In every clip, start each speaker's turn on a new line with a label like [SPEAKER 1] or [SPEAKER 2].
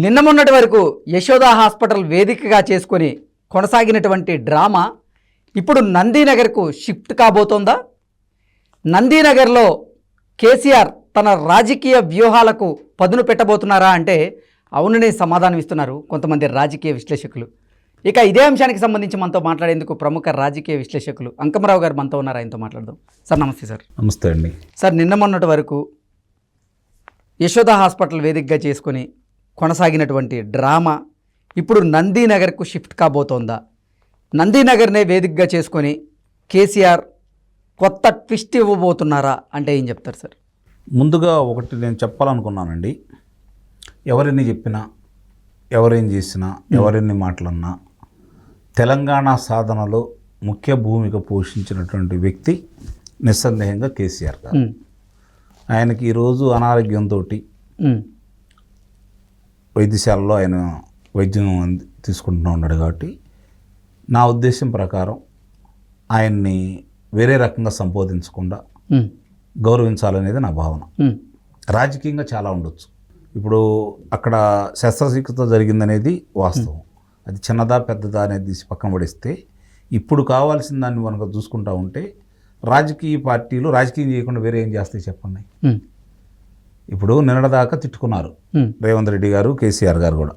[SPEAKER 1] నిన్న మొన్నటి వరకు యశోదా హాస్పిటల్ వేదికగా చేసుకొని కొనసాగినటువంటి డ్రామా ఇప్పుడు నందీనగర్కు షిఫ్ట్ కాబోతోందా? నందీనగర్లో కేసీఆర్ తన రాజకీయ వ్యూహాలకు పదును పెట్టబోతున్నారా అంటే అవుననే సమాధానం ఇస్తున్నారు కొంతమంది రాజకీయ విశ్లేషకులు. ఇక ఇదే అంశానికి సంబంధించి మనతో మాట్లాడేందుకు ప్రముఖ రాజకీయ విశ్లేషకులు అంకమరావు గారు మనతో ఉన్నారు. ఆయనతో మాట్లాడదాం. సార్ నమస్తే. సార్
[SPEAKER 2] నమస్తే అండి.
[SPEAKER 1] సార్, నిన్న మొన్నటి వరకు యశోదా హాస్పిటల్ వేదికగా చేసుకొని కొనసాగినటువంటి డ్రామా ఇప్పుడు నందీనగర్కు షిఫ్ట్ కాబోతోందా? నందీనగర్నే వేదికగా చేసుకొని కేసీఆర్ కొత్త ట్విస్ట్ ఇవ్వబోతున్నారా అంటే ఏం చెప్తారు సార్?
[SPEAKER 2] ముందుగా ఒకటి నేను చెప్పాలనుకున్నానండి. ఎవరిని చెప్పినా, ఎవరేం చేసినా, ఎవరెన్ని మాటలన్నా తెలంగాణ సాధనలో ముఖ్య భూమిక పోషించినటువంటి వ్యక్తి నిస్సందేహంగా కేసీఆర్ గారు. ఆయనకి ఈరోజు అనారోగ్యంతో వైద్యశాలలో ఆయన వైద్యం తీసుకుంటూ ఉన్నాడు కాబట్టి నా ఉద్దేశం ప్రకారం ఆయన్ని వేరే రకంగా సంబోధించకుండా గౌరవించాలనేది నా భావన. రాజకీయంగా చాలా ఉండొచ్చు. ఇప్పుడు అక్కడ శస్త్రచికిత్స జరిగిందనేది వాస్తవం. అది చిన్నదా పెద్దదా అనేది తీసి పక్కన పడిస్తే ఇప్పుడు కావాల్సిన దాన్ని మనకు చూసుకుంటా ఉంటే రాజకీయ పార్టీలు రాజకీయం చేయకుండా వేరే ఏం చేస్తాయి చెప్పండి. ఇప్పుడు నిన్నటిదాకా తిట్టుకున్నారు రేవంత్ రెడ్డి గారు, కేసీఆర్ గారు కూడా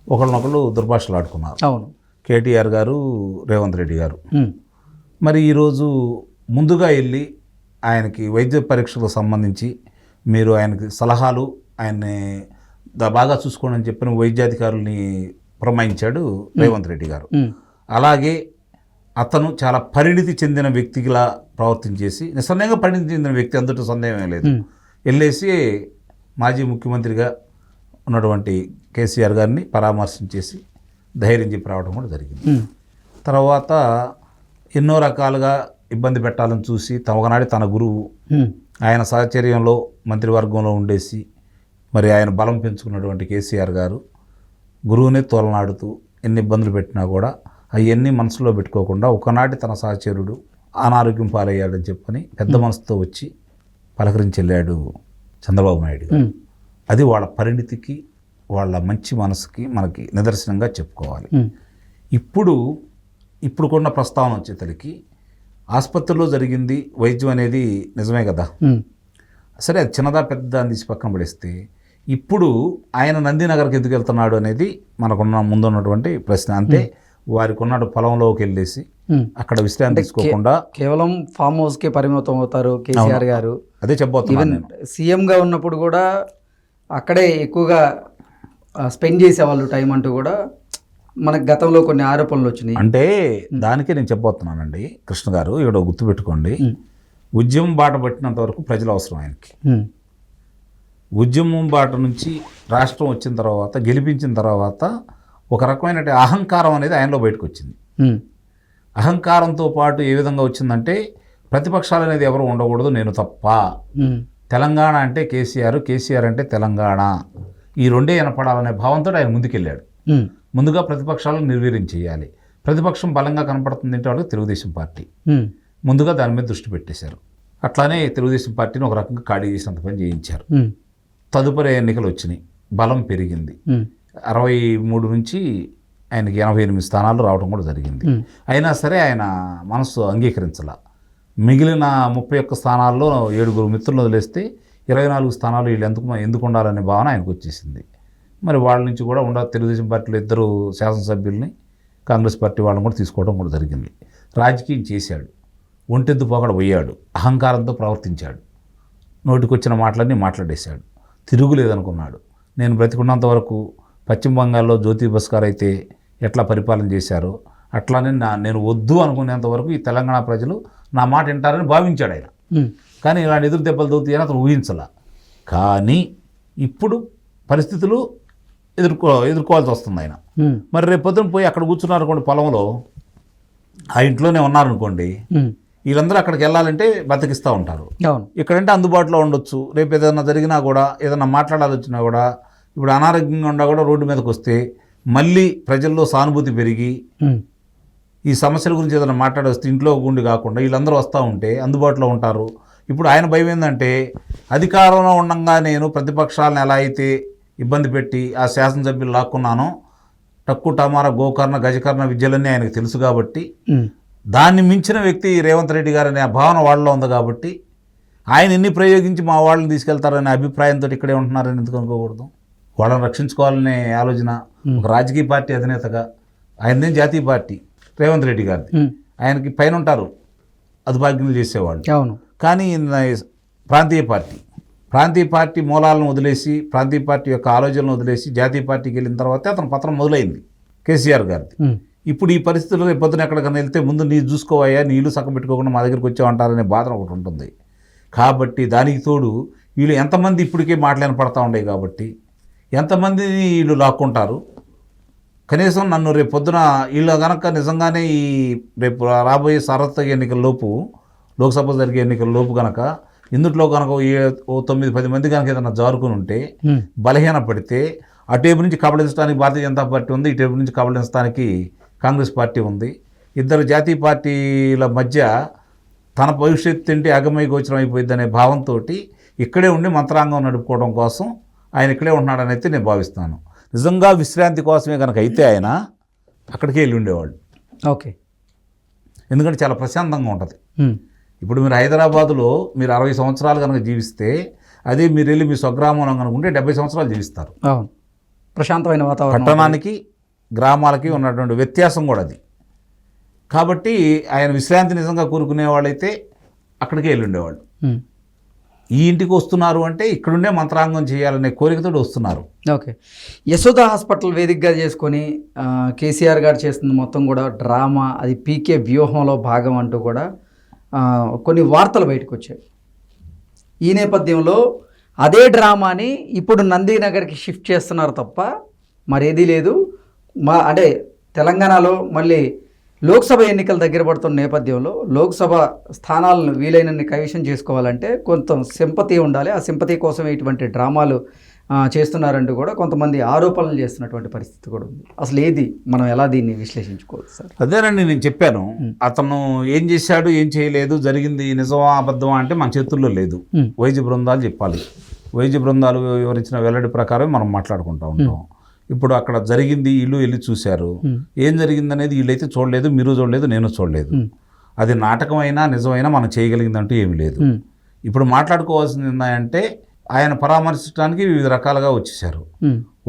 [SPEAKER 2] ఒకళ్ళనొకళ్ళు దుర్భాషలు ఆడుకున్నారు.
[SPEAKER 1] అవును,
[SPEAKER 2] కేటీఆర్ గారు, రేవంత్ రెడ్డి గారు. మరి ఈరోజు ముందుగా వెళ్ళి ఆయనకి వైద్య పరీక్షలకు సంబంధించి మీరు ఆయనకి సలహాలు, ఆయన్ని బాగా చూసుకోండి అని చెప్పిన వైద్యాధికారుల్ని పురమాయించాడు రేవంత్ రెడ్డి గారు. అలాగే అతను చాలా పరిణితి చెందిన వ్యక్తిలా ప్రవర్తించేసి, నిస్సందేహంగా పరిణితి చెందిన వ్యక్తి, అందులో సందేహమే లేదు, వెళ్ళేసి మాజీ ముఖ్యమంత్రిగా ఉన్నటువంటి కేసీఆర్ గారిని పరామర్శించేసి ధైర్యం చెప్పి రావడం కూడా జరిగింది. తర్వాత ఎన్నో రకాలుగా ఇబ్బంది పెట్టాలని చూసి ఒకనాడు తన గురువు ఆయన సహచర్యంలో మంత్రివర్గంలో ఉండేసి మరి ఆయన బలం పెంచుకున్నటువంటి కేసీఆర్ గారు గురువునే తోలనాడుతూ ఎన్ని ఇబ్బందులు పెట్టినా కూడా అవన్నీ మనసులో పెట్టుకోకుండా ఒకనాటి తన సహచరుడు అనారోగ్యం పాలయ్యాడని చెప్పని పెద్ద మనసుతో వచ్చి పలకరించి వెళ్ళాడు చంద్రబాబు నాయుడు గారు. అది వాళ్ళ పరిణితికి, వాళ్ళ మంచి మనసుకి మనకి నిదర్శనంగా చెప్పుకోవాలి. ఇప్పుడు కొన్న ప్రస్తావన వచ్చేసరికి ఆసుపత్రిలో జరిగింది వైద్యం అనేది నిజమే కదా, సరే అది చిన్నదా పెద్ద అని తీసి పక్కన పడేస్తే ఇప్పుడు ఆయన నందీనగర్కి ఎందుకు వెళ్తున్నాడు అనేది మనకున్న ముందున్నటువంటి ప్రశ్న. అంటే వారికి ఉన్న పొలంలోకి వెళ్ళేసి అక్కడ విశ్రాంతి తీసుకోకుండా
[SPEAKER 1] కేవలం ఫామ్ హౌస్కే పరిమితం అవుతారు కేసీఆర్ గారు.
[SPEAKER 2] అదే చెప్పబోతున్నాను.
[SPEAKER 1] సీఎంగా ఉన్నప్పుడు కూడా అక్కడే ఎక్కువగా స్పెండ్ చేసేవాళ్ళు టైం అంటూ కూడా మనకు గతంలో కొన్ని ఆరోపణలు వచ్చినాయి.
[SPEAKER 2] అంటే దానికే నేను చెప్పబోతున్నానండి కృష్ణ గారు, ఇక్కడ గుర్తుపెట్టుకోండి. ఉద్యమం బాట పట్టినంత వరకు ప్రజలు అవసరం ఆయనకి. ఉద్యమం బాట నుంచి రాష్ట్రం వచ్చిన తర్వాత, గెలిపించిన తర్వాత ఒక రకమైన అహంకారం అనేది ఆయనలో బయటకు వచ్చింది. అహంకారంతో పాటు ఏ విధంగా వచ్చిందంటే ప్రతిపక్షాలు అనేది ఎవరు ఉండకూడదు, నేను తప్ప, తెలంగాణ అంటే కేసీఆర్, కేసీఆర్ అంటే తెలంగాణ, ఈ రెండే వినపడాలనే భావంతో ఆయన ముందుకెళ్ళాడు. ముందుగా ప్రతిపక్షాలను నిర్వీర్యం చేయాలి. ప్రతిపక్షం బలంగా కనపడుతుంది అంటే వాళ్ళకి తెలుగుదేశం పార్టీ ముందుగా దాని మీద దృష్టి పెట్టేశారు. అట్లానే తెలుగుదేశం పార్టీని ఒక రకంగా ఖాళీ చేసినంత పని చేయించారు. తదుపరి ఎన్నికలు వచ్చినాయి, బలం పెరిగింది. 63 నుంచి ఆయనకి 88 స్థానాలు రావడం కూడా జరిగింది. అయినా సరే ఆయన మనసు అంగీకరించాల. మిగిలిన 31 స్థానాల్లో 7 మిత్రులు వదిలేస్తే 24 స్థానాలు వీళ్ళు ఎందుకు ఉండాలనే భావన ఆయనకు వచ్చేసింది. మరి వాళ్ళ నుంచి కూడా తెలుగుదేశం పార్టీలో 2 శాసనసభ్యుల్ని కాంగ్రెస్ పార్టీ వాళ్ళని కూడా తీసుకోవడం కూడా జరిగింది. రాజకీయం చేశాడు, ఒంటెద్దు పోకడ పోయాడు, అహంకారంతో ప్రవర్తించాడు, నోటికొచ్చిన మాటలన్నీ మాట్లాడేశాడు, తిరుగులేదనుకున్నాడు. నేను బ్రతికున్నంత వరకు పశ్చిమ బంగాల్లో జ్యోతి బస్ గారు అయితే ఎట్లా పరిపాలన చేశారో అట్లానే నేను వద్దు అనుకునేంత వరకు ఈ తెలంగాణ ప్రజలు నా మాట వింటారని భావించాడు ఆయన. కానీ ఇలాంటి ఎదురు దెబ్బలు తగ్గుతాయని అతను ఊహించాల. కానీ ఇప్పుడు పరిస్థితులు ఎదుర్కోవాల్సి వస్తుంది ఆయన. మరి రేపు పొద్దున పోయి అక్కడ కూర్చున్నారు అనుకోండి, పొలంలో ఆ ఇంట్లోనే ఉన్నారనుకోండి, వీళ్ళందరూ అక్కడికి వెళ్ళాలంటే బతికిస్తూ ఉంటారు. ఇక్కడంటే అందుబాటులో ఉండొచ్చు. రేపు ఏదైనా జరిగినా కూడా, ఏదైనా మాట్లాడాలి వచ్చినా కూడా, ఇప్పుడు అనారోగ్యంగా ఉన్నా కూడా రోడ్డు మీదకి వస్తే మళ్ళీ ప్రజల్లో సానుభూతి పెరిగి ఈ సమస్యల గురించి ఏదైనా మాట్లాడొస్తే ఇంట్లో గుండి కాకుండా వీళ్ళందరూ వస్తూ ఉంటే అందుబాటులో ఉంటారు. ఇప్పుడు ఆయన భయం ఏంటంటే అధికారంలో ఉండగా నేను ప్రతిపక్షాలను ఎలా అయితే ఇబ్బంది పెట్టి ఆ శాసనసభ్యులు లాక్కున్నానో టక్కు టమారా గోకర్ణ గజకర్ణ విద్యలన్నీ ఆయనకు తెలుసు కాబట్టి దాన్ని మించిన వ్యక్తి రేవంత్ రెడ్డి గారు అనే భావన వాళ్ళలో ఉంది కాబట్టి ఆయన ఎన్ని ప్రయోగించి మా వాళ్ళని తీసుకెళ్తారనే అభిప్రాయంతో ఇక్కడే ఉంటున్నారని ఎందుకు అనుకోకూడదు? వాళ్ళని రక్షించుకోవాలనే ఆలోచన ఒక రాజకీయ పార్టీ అధినేతగా, ఆయనదేం జాతీయ పార్టీ రేవంత్ రెడ్డి గారిది, ఆయనకి పైన ఉంటారు అదుభాగ్యులు చేసేవాళ్ళు.
[SPEAKER 1] అవును.
[SPEAKER 2] కానీ ప్రాంతీయ పార్టీ మూలాలను వదిలేసి, ప్రాంతీయ పార్టీ యొక్క ఆలోచనలను వదిలేసి జాతీయ పార్టీకి వెళ్ళిన తర్వాతే అతను పత్రం మొదలైంది కేసీఆర్ గారిది. ఇప్పుడు ఈ పరిస్థితుల్లో రేపు పొద్దున ఎక్కడికైనా వెళ్తే ముందు నీ చూసుకోవయ్యా, నీళ్ళు సగం పెట్టుకోకుండా మా దగ్గరికి వచ్చావంటారనే బాధ ఒకటి ఉంటుంది. కాబట్టి దానికి తోడు వీళ్ళు ఎంతమంది ఇప్పటికే మాటలు పడతా ఉండే కాబట్టి ఎంతమందిని వీళ్ళు లాక్కుంటారు. కనీసం నన్ను రేపు పొద్దున వీళ్ళు కనుక నిజంగానే ఈ రేపు రాబోయే సార్వత్రిక ఎన్నికల లోపు, లోక్సభ జరిగే ఎన్నికల లోపు కనుక ఇందుట్లో కనుక ఓ 9-10 మంది కనుక ఏదైనా జారుకుని ఉంటే, బలహీన పడితే, అటేపు నుంచి కబళించడానికి భారతీయ జనతా పార్టీ ఉంది, ఇటేపు నుంచి కబళించడానికి కాంగ్రెస్ పార్టీ ఉంది. ఇద్దరు జాతీయ పార్టీల మధ్య తన భవిష్యత్తు ఏంటి అగమయ గోచరం అయిపోయింది అనే భావంతో ఇక్కడే ఉండి మంత్రాంగం నడుపుకోవడం కోసం ఆయన ఇక్కడే ఉంటున్నాడని అయితే నేను భావిస్తాను. నిజంగా విశ్రాంతి కోసమే కనుక అయితే ఆయన అక్కడికే వెళ్ళి ఉండేవాళ్ళు.
[SPEAKER 1] ఓకే.
[SPEAKER 2] ఎందుకంటే చాలా ప్రశాంతంగా ఉంటుంది. ఇప్పుడు మీరు హైదరాబాదులో మీరు 60 సంవత్సరాలు కనుక జీవిస్తే, అదే మీరు వెళ్ళి మీ స్వగ్రామంలో కనుక ఉంటే 70 సంవత్సరాలు జీవిస్తారు.
[SPEAKER 1] అవును. ప్రశాంతమైన వాతావరణం.
[SPEAKER 2] పట్టణానికి గ్రామాలకి ఉన్నటువంటి వ్యత్యాసం కూడా అది. కాబట్టి ఆయన విశ్రాంతి నిజంగా కోరుకునే వాళ్ళైతే అక్కడికే వెళ్ళి ఉండేవాళ్ళు. ఈ ఇంటికి వస్తున్నారు అంటే ఇక్కడుండే మంత్రాంగం చేయాలనే కోరికతో వస్తున్నారు.
[SPEAKER 1] ఓకే. యశోద హాస్పిటల్ వేదికగా చేసుకొని కేసీఆర్ గారు చేస్తుంది మొత్తం కూడా డ్రామా, అది పీకే వ్యూహంలో భాగం అంటూ కూడా కొన్ని వార్తలు బయటకు వచ్చాయి. ఈ నేపథ్యంలో అదే డ్రామాని ఇప్పుడు నందీనగర్కి షిఫ్ట్ చేస్తున్నారు తప్ప మరేదీ లేదు. అంటే తెలంగాణలో మళ్ళీ లోక్సభ ఎన్నికలు దగ్గర పడుతున్న నేపథ్యంలో లోక్సభ స్థానాలను వీలైనన్ని కైవసం చేసుకోవాలంటే కొంత సింపతి ఉండాలి. ఆ సింపతి కోసమే ఇటువంటి డ్రామాలు చేస్తున్నారంటూ కూడా కొంతమంది ఆరోపణలు చేస్తున్నటువంటి పరిస్థితి కూడా ఉంది. అసలు ఏది మనం ఎలా దీన్ని విశ్లేషించుకోవచ్చు సార్?
[SPEAKER 2] అదేనండి నేను చెప్పాను. అతను ఏం చేశాడు, ఏం చేయలేదు, జరిగింది నిజమా అబద్ధమా అంటే మన చేతుల్లో లేదు. వైద్య బృందాలు చెప్పాలి. వైద్య బృందాలు వివరించిన వెల్లడి ప్రకారం మనం మాట్లాడుకుంటూ ఉంటాం. ఇప్పుడు అక్కడ జరిగింది, వీళ్ళు వెళ్ళి చూశారు. ఏం జరిగిందనేది వీళ్ళైతే చూడలేదు, మీరు చూడలేదు, నేను చూడలేదు. అది నాటకమైనా నిజమైనా మనం చేయగలిగిందంటూ ఏమి లేదు. ఇప్పుడు మాట్లాడుకోవాల్సింది ఏంటంటే ఆయన పరామర్శించడానికి వివిధ రకాలుగా వచ్చేసారు.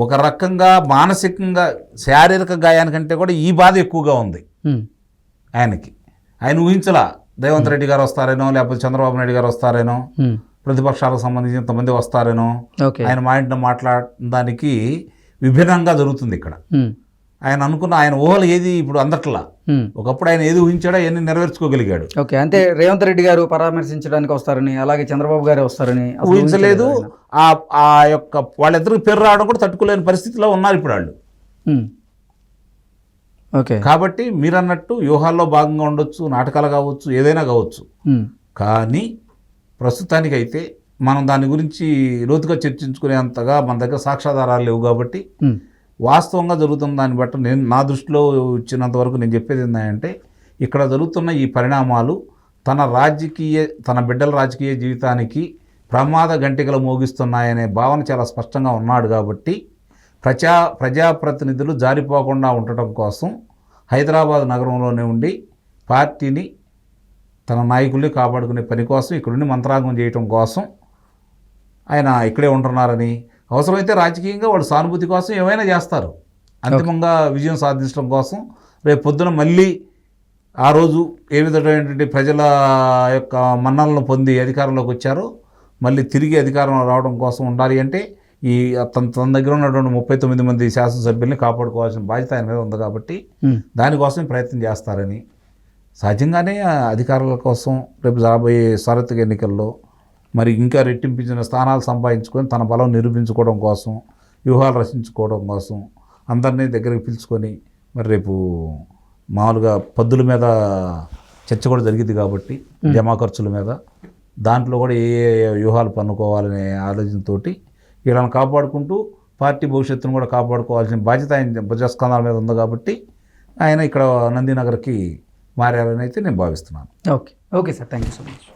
[SPEAKER 2] ఒక రకంగా మానసికంగా శారీరక గాయానికంటే కూడా ఈ బాధ ఎక్కువగా ఉంది ఆయనకి. ఆయన ఊహించలా రేవంత్ రెడ్డి గారు వస్తారేనో, లేకపోతే చంద్రబాబు నాయుడు గారు వస్తారేనో, ప్రతిపక్షాలకు సంబంధించి ఇంతమంది వస్తారేనో, ఆయన మా ఇంట్లో మాట్లాడడానికి విభిన్నంగా జరుగుతుంది ఇక్కడ. ఆయన అనుకున్న ఆయన ఊహలు ఏది ఇప్పుడు అందట్లా. ఒకప్పుడు ఆయన ఏది ఊహించాడో అవన్నీ నెరవేర్చుకోగలిగాడు.
[SPEAKER 1] ఓకే. అంటే రేవంత్ రెడ్డి గారు పరామర్శించడానికి వస్తారని, అలాగే చంద్రబాబు గారు వస్తారని
[SPEAKER 2] ఊహించలేదు. ఆ యొక్క వాళ్ళిద్దరికి పేరు రావడం కూడా తట్టుకోలేని పరిస్థితిలో ఉన్నారు ఇప్పుడు వాళ్ళు.
[SPEAKER 1] ఓకే.
[SPEAKER 2] కాబట్టి మీరు అన్నట్టు వ్యూహాల్లో భాగంగా ఉండొచ్చు, నాటకాలు కావచ్చు, ఏదైనా కావచ్చు. కానీ ప్రస్తుతానికైతే మనం దాని గురించి లోతుగా చర్చించుకునేంతగా మన దగ్గర సాక్ష్యాధారాలు లేవు కాబట్టి వాస్తవంగా జరుగుతున్న దాన్ని బట్టి నేను నా దృష్టిలో వచ్చినంత వరకు నేను చెప్పేది ఏంటంటే, ఇక్కడ జరుగుతున్న ఈ పరిణామాలు తన బిడ్డల రాజకీయ జీవితానికి ప్రమాద గంటికలు మోగిస్తున్నాయనే భావన చాలా స్పష్టంగా ఉన్నాడు. కాబట్టి ప్రజాప్రతినిధులు జారిపోకుండా ఉండటం కోసం హైదరాబాద్ నగరంలోనే ఉండి పార్టీని, తన నాయకుల్ని కాపాడుకునే పని కోసం ఇక్కడుండి మంత్రాంగం చేయటం కోసం ఆయన ఇక్కడే ఉంటున్నారని, అవసరమైతే రాజకీయంగా వాళ్ళు సానుభూతి కోసం ఏమైనా చేస్తారు. అంతిమంగా విజయం సాధించడం కోసం రేపు పొద్దున మళ్ళీ ఆ రోజు ఏ విధమైనటువంటి ప్రజల యొక్క మన్ననలను పొంది అధికారంలోకి వచ్చారో మళ్ళీ తిరిగి అధికారంలో రావడం కోసం ఉండాలి అంటే ఈ తన దగ్గర ఉన్నటువంటి 39 మంది శాసనసభ్యుల్ని కాపాడుకోవాల్సిన బాధ్యత ఆయన మీద ఉంది. కాబట్టి దానికోసం ప్రయత్నం చేస్తారని, సహజంగానే అధికారుల కోసం రేపు రాబోయే సార్వత్రిక ఎన్నికల్లో మరి ఇంకా రెట్టింపించిన స్థానాలు సంపాదించుకొని తన బలం నిరూపించుకోవడం కోసం, వ్యూహాలు రచించుకోవడం కోసం అందరినీ దగ్గరికి పిలుచుకొని మరి రేపు మామూలుగా పద్దుల మీద చర్చ కూడా జరిగింది కాబట్టి జమా ఖర్చుల మీద, దాంట్లో కూడా ఏ వ్యూహాలు పన్నుకోవాలనే ఆలోచనతోటి వీళ్ళని కాపాడుకుంటూ పార్టీ భవిష్యత్తును కూడా కాపాడుకోవాల్సిన బాధ్యత ఆయన భుజస్కంధాల మీద ఉంది. కాబట్టి ఆయన ఇక్కడ నందీనగర్కి మారారని అయితే నేను భావిస్తున్నాను.
[SPEAKER 1] Okay. Okay sir, thank you so much.